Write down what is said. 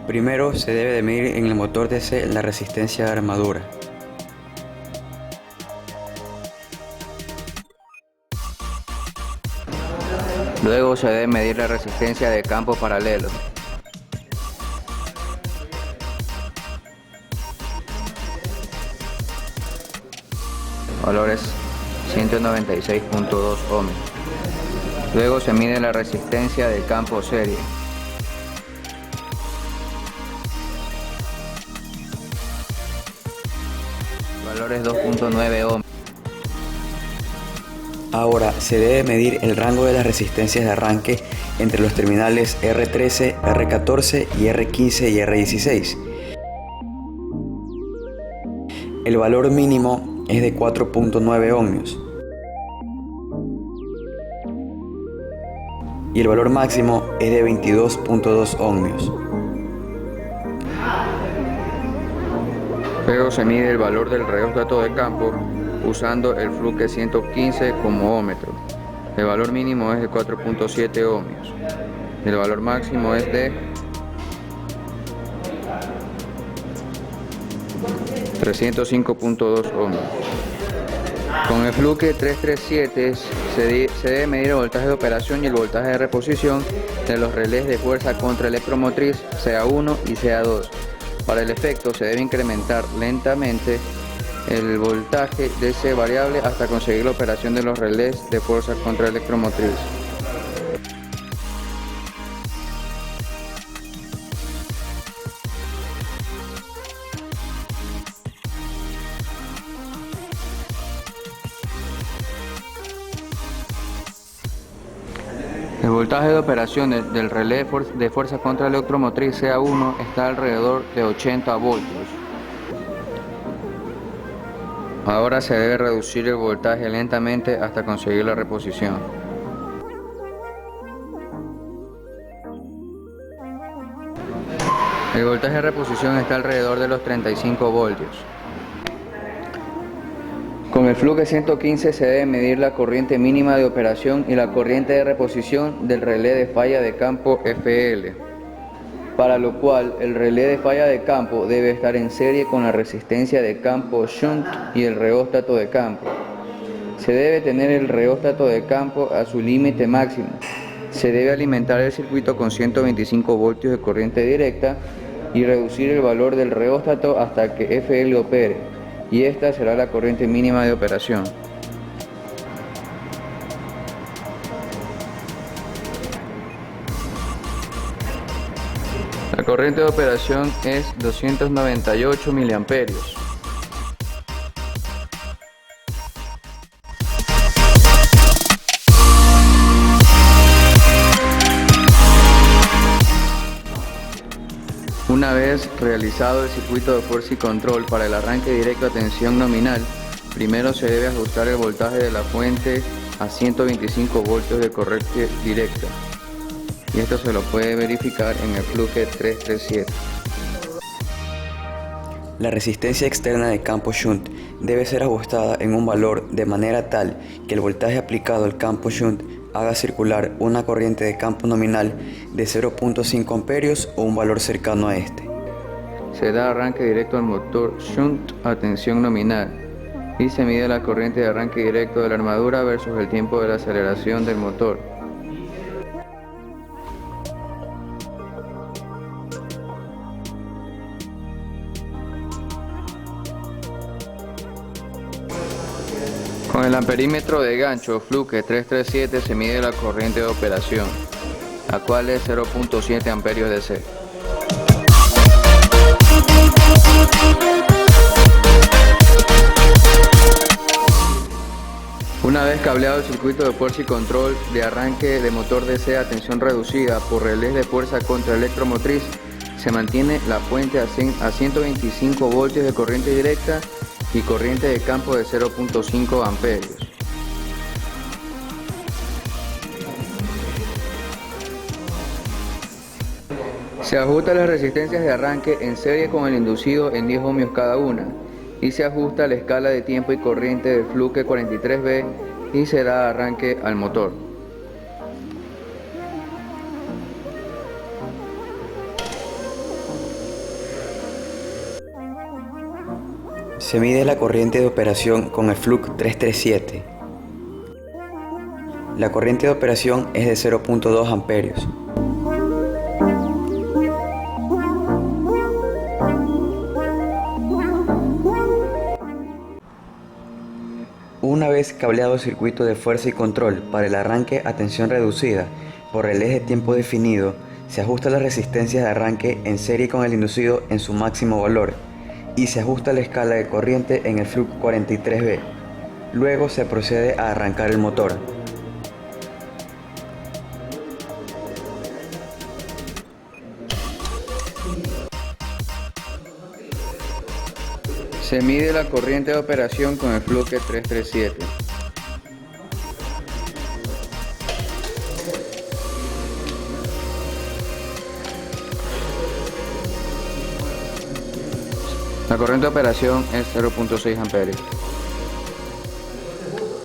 Primero se debe de medir en el motor DC la resistencia de armadura. Luego se debe medir la resistencia de campo paralelo. Valores 196.2 ohms. Luego se mide la resistencia del campo serie. Valores 2.9 ohms. Ahora se debe medir el rango de las resistencias de arranque entre los terminales R13, R14 y R15 y R16. El valor mínimo es de 4.9 ohmios y el valor máximo es de 22.2 ohmios. Luego se mide el valor del reóstato de campo usando el Fluke 115 como ohmmetro. El valor mínimo es de 4.7 ohmios. El valor máximo es de 305.2 ohmios. Con el Fluke 337 se debe medir el voltaje de operación y el voltaje de reposición de los relés de fuerza contra electromotriz CA1 y CA2. Para el efecto se debe incrementar lentamente el voltaje de ese variable hasta conseguir la operación de los relés de fuerza contra electromotriz. El voltaje de operación del relé de fuerza contra electromotriz CA1 está alrededor de 80 voltios. Ahora se debe reducir el voltaje lentamente hasta conseguir la reposición. El voltaje de reposición está alrededor de los 35 voltios. Con el Fluke 115 se debe medir la corriente mínima de operación y la corriente de reposición del relé de falla de campo FL, para lo cual el relé de falla de campo debe estar en serie con la resistencia de campo shunt y el reóstato de campo. Se debe tener el reóstato de campo a su límite máximo. Se debe alimentar el circuito con 125 voltios de corriente directa y reducir el valor del reóstato hasta que FL opere, y esta será la corriente mínima de operación. La corriente de operación es 298 miliamperios. Una vez realizado el circuito de fuerza y control para el arranque directo a tensión nominal, primero se debe ajustar el voltaje de la fuente a 125 voltios de corriente directa, y esto se lo puede verificar en el Fluke 337. La resistencia externa de campo shunt debe ser ajustada en un valor de manera tal que el voltaje aplicado al campo shunt haga circular una corriente de campo nominal de 0.5 amperios o un valor cercano a este. Se da arranque directo al motor shunt a tensión nominal y se mide la corriente de arranque directo de la armadura versus el tiempo de la aceleración del motor. Con el amperímetro de gancho Fluke 337 se mide la corriente de operación, la cual es 0.7 amperios DC. Una vez cableado el circuito de fuerza y control de arranque de motor DC a tensión reducida por relés de fuerza contra electromotriz, se mantiene la fuente a 125 voltios de corriente directa y corriente de campo de 0.5 amperios. Se ajustan las resistencias de arranque en serie con el inducido en 10 ohmios cada una, y se ajusta la escala de tiempo y corriente del Fluke 43B y se da arranque al motor. Se mide la corriente de operación con el Fluke 337. La corriente de operación es de 0.2 amperios. Una vez cableado el circuito de fuerza y control para el arranque a tensión reducida por relés de tiempo definido, se ajusta las resistencias de arranque en serie con el inducido en su máximo valor y se ajusta la escala de corriente en el Fluke 43B. Luego se procede a arrancar el motor. Se mide la corriente de operación con el Fluke 337. La corriente de operación es 0.6 amperios.